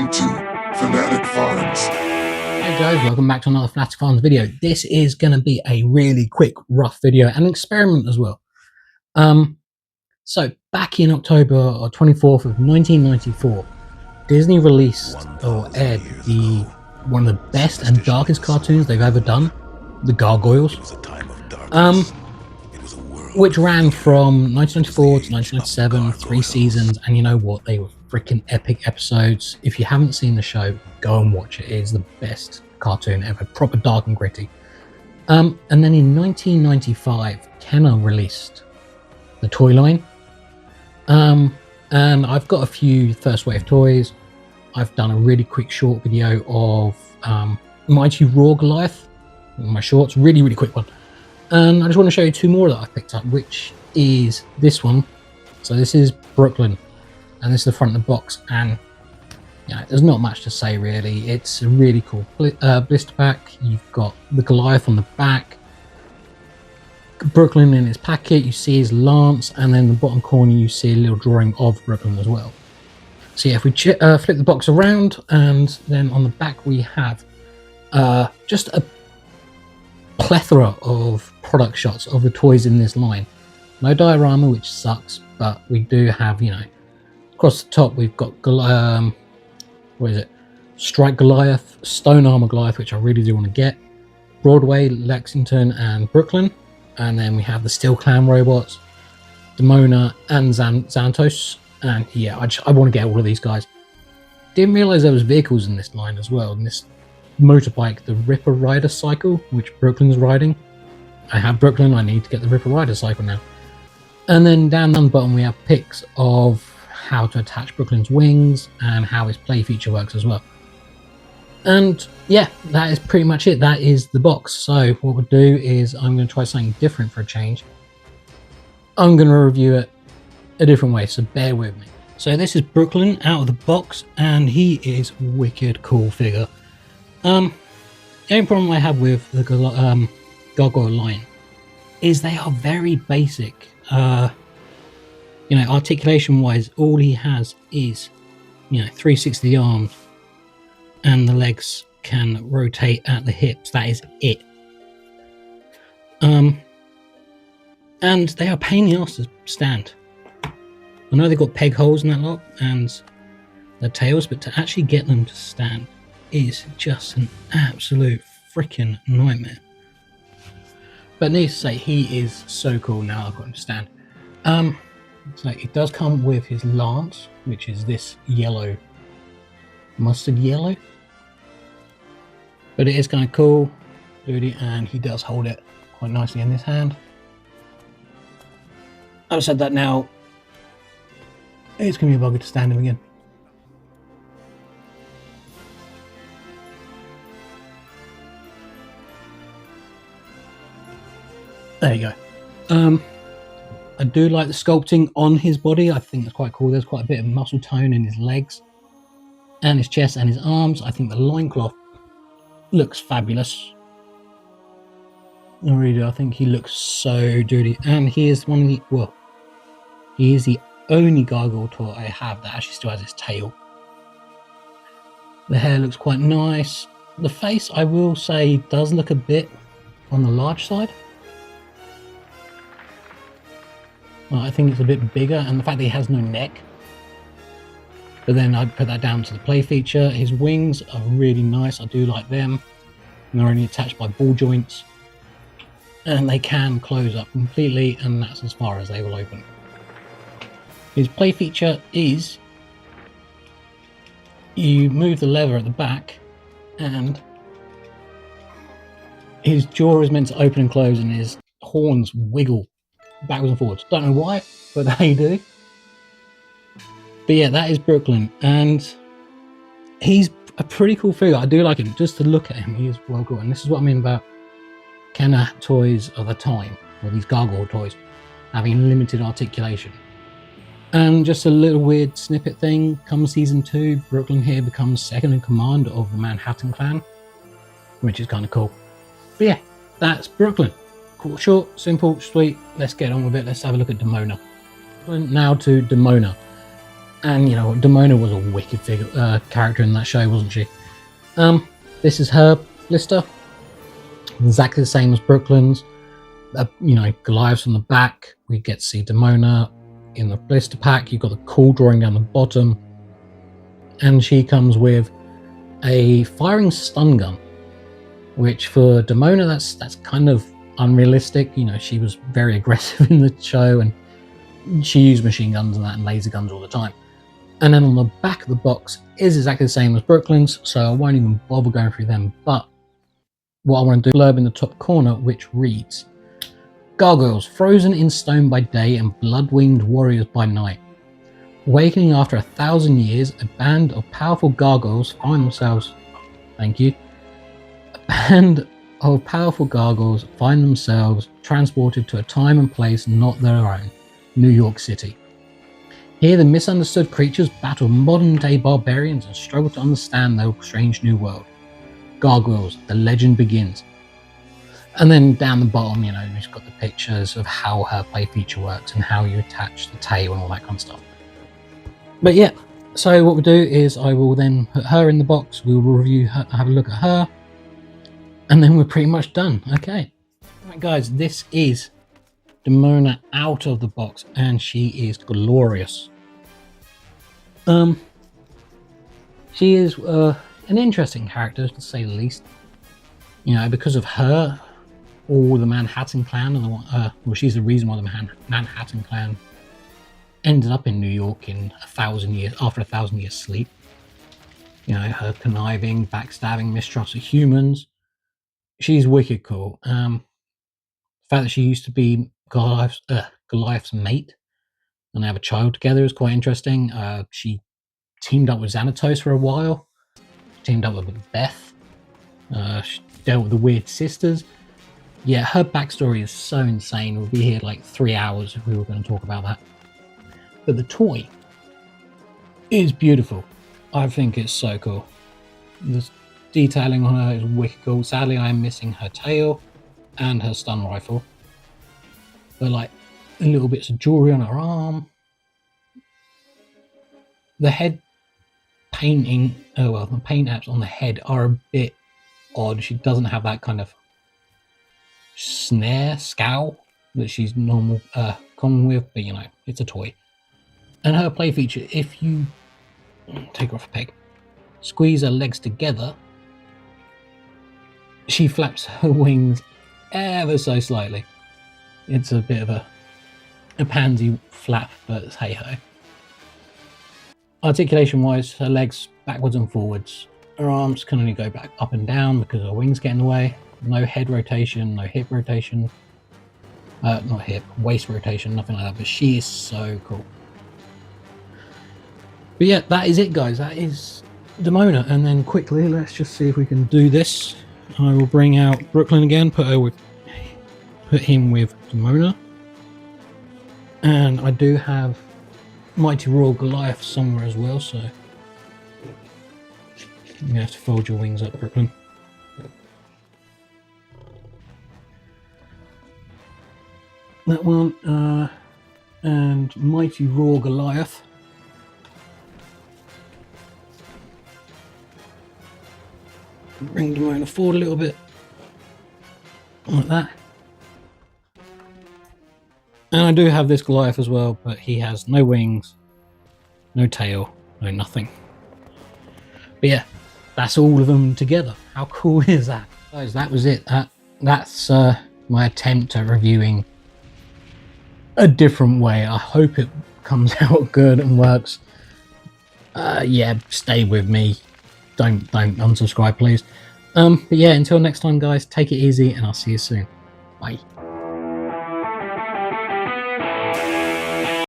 Welcome to Fanatic Farms. Hey guys, welcome back to another Fanatic Farms video. This is going to be a really quick, rough video and an experiment as well. So back in October 24th of 1994, Disney released or aired one of the best and darkest cartoons they've ever done, the Gargoyles, which ran from 1994 to 1997, 3 seasons, and you know what, they were freaking epic episodes. If you haven't seen the show, go and watch it. It is the best cartoon ever, proper dark and gritty. And then in 1995, Kenner released the toy line. And I've got a few first wave toys. I've done a really quick short video of Mighty Raw Goliath, my shorts, really quick one. And I just want to show you 2 more that I've picked up, which is this one. So this is Brooklyn, and this is the front of the box, and yeah, there's not much to say really. It's a really cool blister pack. You've got the Goliath on the back, Brooklyn in his packet, you see his lance, and then in the bottom corner you see a little drawing of Brooklyn as well. So yeah, if we flip the box around, and then on the back we have just a plethora of product shots of the toys in this line. No diorama, which sucks, but we do have, you know, across the top we've got what is it, Strike Goliath, Stone Armor Goliath, which I really do want to get, Broadway, Lexington and Brooklyn, and then we have the Steel Clan robots, Demona and Xantos, and yeah, I want to get all of these guys. Didn't realize there was vehicles in this line as well, in this motorbike, the Ripper Rider cycle, which Brooklyn's riding. I have Brooklyn, I need to get the Ripper Rider cycle now. And then down on the bottom we have pics of how to attach Brooklyn's wings and how his play feature works as well. And yeah, that is pretty much it. That is the box. So what we'll do is I'm going to try something different for a change. I'm going to review it a different way, so bear with me. So this is Brooklyn out of the box, and he is wicked cool figure. The only problem I have with the Gargoyle line is they are very basic. You know, articulation wise, all he has is, you know, 360 arms, and the legs can rotate at the hips. That is it. And they are a pain in the ass to stand. I know they've got peg holes in that lot and their tails, but to actually get them to stand is just an absolute freaking nightmare. But needless to say, he is so cool now. I've got him to stand. So it does come with his lance, which is this yellow, mustard yellow, but it is kind of cool, and he does hold it quite nicely in his hand. I've said that now, it's going to be a bugger to stand him again. There you go. I do like the sculpting on his body. I think it's quite cool. There's quite a bit of muscle tone in his legs and his chest and his arms. I think the loincloth looks fabulous. I really do. I think he looks so dirty. And he is one of the, well, he is the only gargoyle toy I have that actually still has his tail. The hair looks quite nice. The face, I will say, does look a bit on the large side. I think it's a bit bigger, and the fact that he has no neck. But then I'd put that down to the play feature. His wings are really nice. I do like them. And they're only attached by ball joints. And they can close up completely, and that's as far as they will open. His play feature is you move the lever at the back, and his jaw is meant to open and close, and his horns wiggle backwards and forwards. Don't know why, but they do. But yeah, that is Brooklyn, and he's a pretty cool figure. I do like him. Just to look at him, he is well cool. And this is what I mean about Kenner toys of the time, or these gargoyle toys, having limited articulation. And just a little weird snippet thing, come season 2, Brooklyn here becomes second in command of the Manhattan Clan, which is kind of cool. But yeah, that's Brooklyn. Cool, short, simple, sweet. Let's get on with it. Let's have a look at Demona. Now to Demona. And, you know, Demona was a wicked character in that show, wasn't she? This is her blister. Exactly the same as Brooklyn's. You know, Goliath's on the back. We get to see Demona in the blister pack. You've got the cool drawing down the bottom. And she comes with a firing stun gun, which for Demona, that's kind of unrealistic. You know, she was very aggressive in the show, and she used machine guns and that and laser guns all the time. And then on the back of the box is exactly the same as Brooklyn's, so I won't even bother going through them. But what I want to do, blurb in the top corner, which reads, Gargoyles, frozen in stone by day and blood-winged warriors by night. Awakening after 1,000 years, a band of powerful gargoyles find themselves... Thank you. A band of powerful gargoyles find themselves transported to a time and place not their own, New York City. Here the misunderstood creatures battle modern-day barbarians and struggle to understand their strange new world. Gargoyles, the legend begins. And then down the bottom, you know, we've got the pictures of how her play feature works and how you attach the tail and all that kind of stuff. But yeah, so what we'll do is I will then put her in the box, we will review her, have a look at her, and then we're pretty much done. Okay. Right, guys, this is Demona out of the box, and she is glorious. She is an interesting character, to say the least. You know, because of her, all the Manhattan Clan, well, she's the reason why the Manhattan Clan ended up in New York in 1,000 years, after 1,000 years sleep. You know, her conniving, backstabbing, mistrust of humans. She's wicked cool. The fact that she used to be Goliath's mate, and they have a child together is quite interesting. She teamed up with Xanatos for a while. Teamed up with Beth. She dealt with the Weird Sisters. Yeah, her backstory is so insane. We'll be here like 3 hours if we were going to talk about that. But the toy is beautiful. I think it's so cool. The detailing on her is wicked cool. Sadly, I am missing her tail and her stun rifle. But like little bits of jewelry on her arm. The head painting, the paint apps on the head are a bit odd. She doesn't have that kind of scowl that she's common with, but you know, it's a toy. And her play feature, if you take her off a peg, squeeze her legs together, she flaps her wings ever so slightly. It's a bit of a pansy flap, but hey ho. Articulation wise, her legs backwards and forwards. Her arms can only go back up and down because her wings get in the way. No head rotation, no hip rotation. Not hip, waist rotation, nothing like that. But she is so cool. But yeah, that is it, guys. That is Demona. And then quickly, let's just see if we can do this. I will bring out Brooklyn again, put him with Demona. And I do have Mighty Royal Goliath somewhere as well, so you're gonna have to fold your wings up, Brooklyn. That one, and Mighty Royal Goliath. Bring Demona forward a little bit, like that. And I do have this Goliath as well, but he has no wings, no tail, no nothing. But yeah, that's all of them together. How cool is that? Guys, that was it. That's my attempt at reviewing a different way. I hope it comes out good and works. Yeah, stay with me. Don't unsubscribe, please. But yeah, until next time, guys, take it easy, and I'll see you soon. Bye.